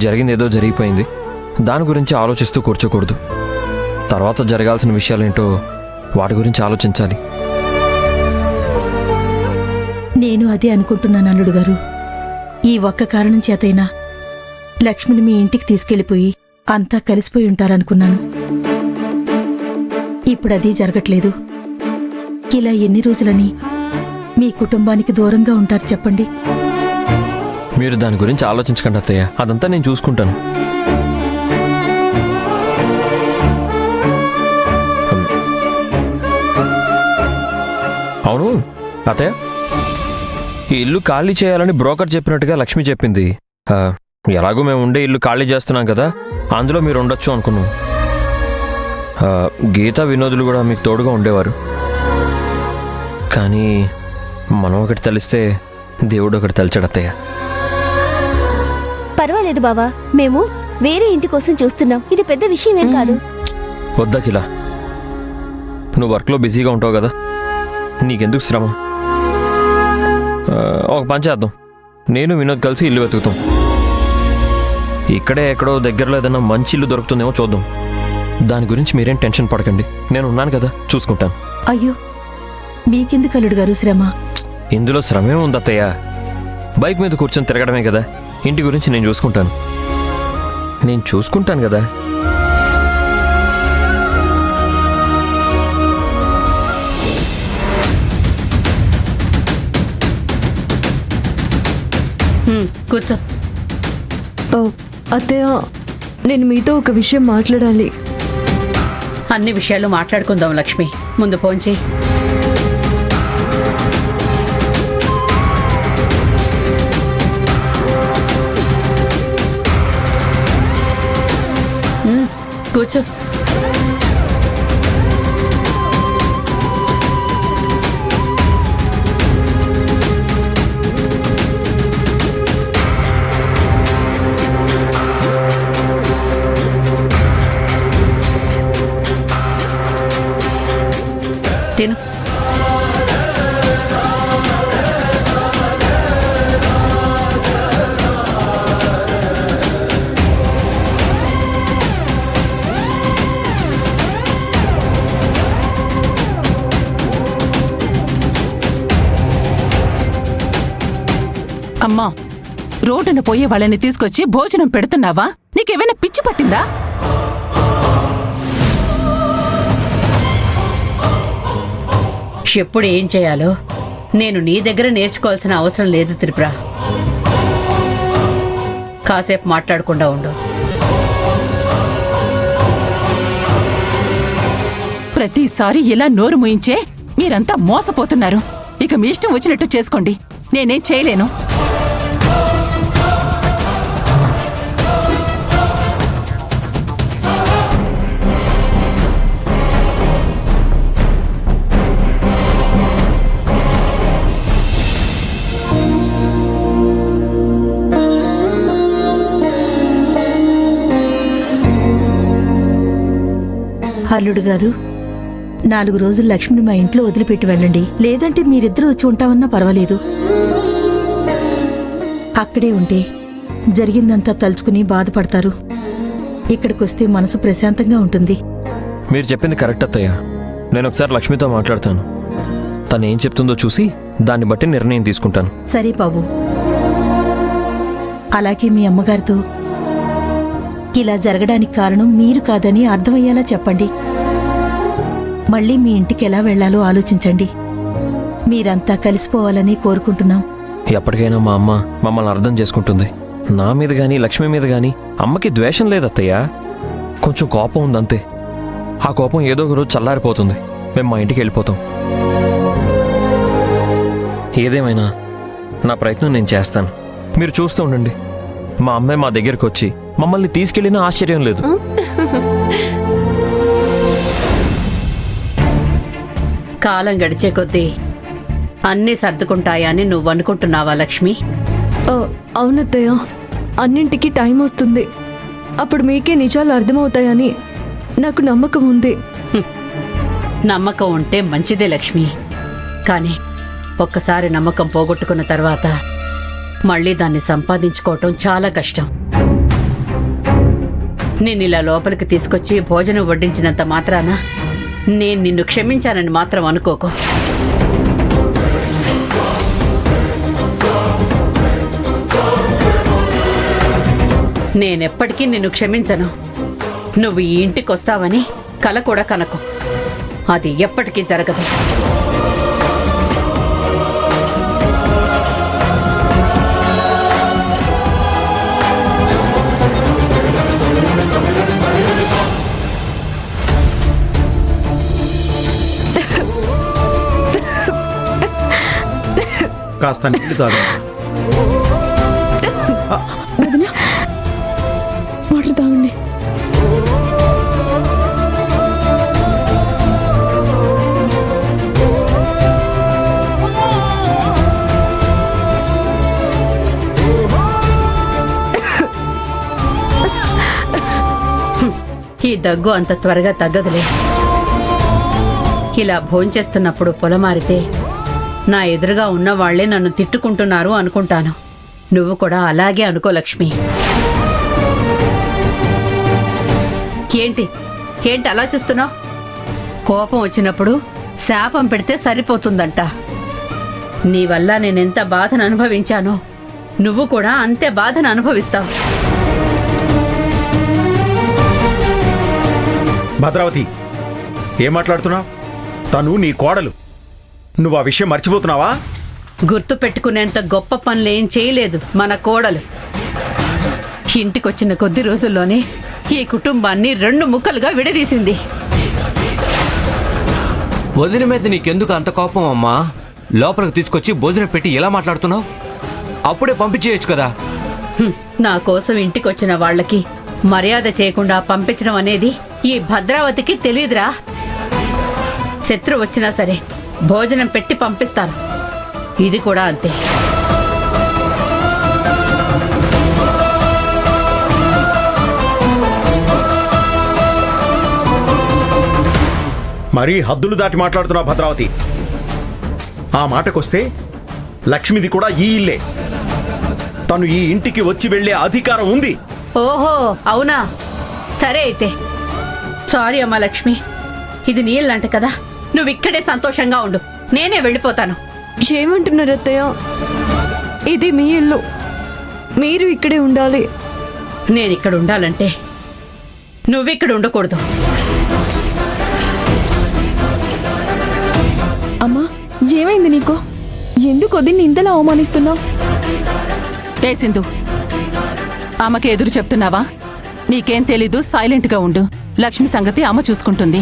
జరిగింది ఏదో జరిగిపోయింది, దాని గురించి ఆలోచిస్తూ కూర్చోకూడదు. తర్వాత జరగాల్సిన విషయాలేంటో వాటి గురించి ఆలోచించాలి. నేను అదే అనుకుంటున్నాను అల్లుడు గారు. ఈ ఒక్క కారణం చేతైనా లక్ష్మిని మీ ఇంటికి తీసుకెళ్లిపోయి అంతా కలిసిపోయి ఉంటారనుకున్నాను. ఇప్పుడది జరగట్లేదు. ఇలా ఎన్ని రోజులని మీ కుటుంబానికి దూరంగా ఉంటారు చెప్పండి? మీరు దాని గురించి ఆలోచించకండి అత్తయ్య, అదంతా నేను చూసుకుంటాను. అవును అత్తయ్య, ఈ ఇల్లు ఖాళీ చేయాలని బ్రోకర్ చెప్పినట్టుగా లక్ష్మి చెప్పింది. ఎలాగో మేము ఉండే ఇల్లు ఖాళీ చేస్తున్నాం కదా, అందులో మీరు ఉండొచ్చు అనుకున్నాం. గీత వినోదులు కూడా మీకు తోడుగా ఉండేవారు. కానీ మనం ఒకటి తెలిస్తే దేవుడు ఒకటి తలిచాడు అత్తయ్య. పర్వాలేదు బావా, మేము వేరే ఇంటి కోసం చూస్తున్నాం. ఇది పెద్ద విషయమేం కాదు. వద్దకిలా, నువ్వు వర్క్లో బిజీగా ఉంటావు కదా, నీకెందుకు శ్రమ? ఒక పని చేద్దాం, నేను వినోద్ కలిసి ఇల్లు వెతుకుతాం. ఇక్కడే ఎక్కడో దగ్గరలో ఏదైనా మంచి ఇల్లు దొరుకుతుందేమో చూద్దాం. దాని గురించి మీరేం టెన్షన్ పడకండి, నేను ఉన్నాను కదా, చూసుకుంటాను. అయ్యో, మీకెందుకు అల్లుడు గారు శ్రమ? ఇందులో శ్రమే ఉంది అత్తయ్య, బైక్ మీద కూర్చొని తిరగడమే కదా. ఇంటి గురించి నేను చూసుకుంటాను కదా. కూర్చో. అత్తయ్య, నేను మీతో ఒక విషయం మాట్లాడాలి. అన్ని విషయాలు మాట్లాడుకుందాం లక్ష్మి, ముందు ఫోన్ చేయి. కూర్చో. తిను. అమ్మా, రోడ్డున పోయే వాళ్ళని తీసుకొచ్చి భోజనం పెడుతున్నావా? నీకేమైనా పిచ్చి పట్టిందా? ఎప్పుడు ఏం చేయాలో నేను నీ దగ్గర నేర్చుకోవాల్సిన అవసరం లేదు త్రిపుర. కాసేపు మాట్లాడకుండా ఉండు. ప్రతిసారి ఇలా నోరు ముయించే మీరంతా మోసపోతున్నారు. ఇక మీ ఇష్టం వచ్చినట్టు చేసుకోండి, నేనేం చేయలేను. అల్లుడు గారు, 4 రోజులు లక్ష్మిని మా ఇంట్లో వదిలిపెట్టి వెళ్ళండి. లేదంటే మీరిద్దరూ వచ్చి ఉంటామన్నా పర్వాలేదు. అక్కడే ఉంటే జరిగిందంతా తలుచుకుని బాధపడతారు. ఇక్కడికొస్తే మనసు ప్రశాంతంగా ఉంటుంది. మీరు చెప్పింది కరెక్ట్ అత్తయ్య, నేను ఒకసారి లక్ష్మితో మాట్లాడతాను. తను ఏం చెప్తుందో చూసి దాన్ని బట్టి నిర్ణయం తీసుకుంటాను. సరే బాబు. అలాగే మీ అమ్మగారితో ఇలా జరగడానికి కారణం మీరు కాదని అర్థమయ్యేలా చెప్పండి. మళ్ళీ మీ ఇంటికి ఎలా వెళ్లాలో ఆలోచించండి. మీరంతా కలిసిపోవాలని కోరుకుంటున్నాం. ఎప్పటికైనా మా అమ్మ మమ్మల్ని అర్థం చేసుకుంటుంది. నా మీద గాని లక్ష్మి మీద గాని అమ్మకి ద్వేషం లేదత్తయ్య, కొంచెం కోపం ఉందంతే. ఆ కోపం ఏదో ఒక రోజు చల్లారిపోతుంది. మేము మా ఇంటికి వెళ్ళిపోతాం. ఏదేమైనా నా ప్రయత్నం నేను చేస్తాను. మీరు చూస్తూ ఉండండి. మా అమ్మాయి మా దగ్గరికి వచ్చి మమ్మల్ని తీసుకెళ్ళినా ఆశ్చర్యం లేదు. కాలం గడిచే కొద్దీ అన్నీ సర్దుకుంటాయని నువ్వు అనుకుంటున్నావా లక్ష్మి? అవునత్తయ్య, అన్నింటికి టైం వస్తుంది. అప్పుడు మీకే నిజాలు అర్థమవుతాయని నాకు నమ్మకం ఉంది. నమ్మకం ఉంటే మంచిదే లక్ష్మి. కానీ ఒక్కసారి నమ్మకం పోగొట్టుకున్న తర్వాత మళ్ళీ దాన్ని సంపాదించుకోవటం చాలా కష్టం. నేను ఇలా లోపలికి తీసుకొచ్చి భోజనం వడ్డించినంత మాత్రాన నేను నిన్ను క్షమించానని మాత్రం అనుకోకు. నేనెప్పటికీ నిన్ను క్షమించను. నువ్వు ఈ ఇంటికి వస్తావని కల కూడా కనకు. అది ఎప్పటికీ జరగదు. కాస్త నీళ్ళు తాగండి. వాటర్ తాగండి. ఈ దగ్గు అంత త్వరగా తగ్గదులే. ఇలా భోంచేస్తున్నప్పుడు పొలమారితే నా ఎదురుగా ఉన్న వాళ్లే నన్ను తిట్టుకుంటున్నారు అనుకుంటాను. నువ్వు కూడా అలాగే అనుకో లక్ష్మి. ఏంటి ఏంటి అలా చూస్తున్నావు? కోపం వచ్చినప్పుడు శాపం పెడితే సరిపోతుందంట. నీ వల్ల నేనెంత బాధను అనుభవించానో నువ్వు కూడా అంతే బాధను అనుభవిస్తావు. భద్రావతి, ఏం మాట్లాడుతున్నావు? తను నీ కోడలు. నువ్వు ఆ విషయం మర్చిపోతున్నావా? గుర్తు పెట్టుకునేంత గొప్ప పనులేం చేయలేదు మన కోడలు. ఇంటికొచ్చిన కొద్ది రోజుల్లోనే ఈ కుటుంబాన్ని 2 ముక్కలుగా విడదీసింది. వదిన మీద నీకెందుకు అంత కోపం అమ్మా? లోపలికి తీసుకొచ్చి భోజనం పెట్టి ఎలా మాట్లాడుతున్నావు? అప్పుడే పంపించేయచ్చు కదా. నా కోసం ఇంటికొచ్చిన వాళ్ళకి మర్యాద చేయకుండా పంపించడం అనేది ఈ భద్రావతికి తెలీదురా. శత్రు వచ్చినా సరే భోజనం పెట్టి పంపిస్తాను. ఇది కూడా అంతే. మరీ హద్దులు దాటి మాట్లాడుతున్నావు భద్రావతి. ఆ మాటకొస్తే లక్ష్మిది కూడా ఈ ఇల్లే. తను ఈ ఇంటికి వచ్చి వెళ్లే అధికారం ఉంది. ఓహో అవునా? సరే అయితే సారీ అమ్మా లక్ష్మి. ఇది నీ ఇల్లంట కదా, నువ్వు ఇక్కడే సంతోషంగా ఉండు. నేనే వెళ్ళిపోతాను. ఏమంటున్నారు అత్తయ్య? ఇది మీ ఇల్లు, మీరు ఇక్కడే ఉండాలి. నేనిక్కడ ఉండాలంటే నువ్విక్కడ ఉండకూడదు. అమ్మా, ఏమైంది నీకు? ఎందుకు వదిన్ని ఇంతలా అవమానిస్తున్నావు? ఏ సింధు, ఆమెకి ఎదురు చెప్తున్నావా? నీకేం తెలీదు, సైలెంట్గా ఉండు. లక్ష్మి సంగతి అమ్మ చూసుకుంటుంది.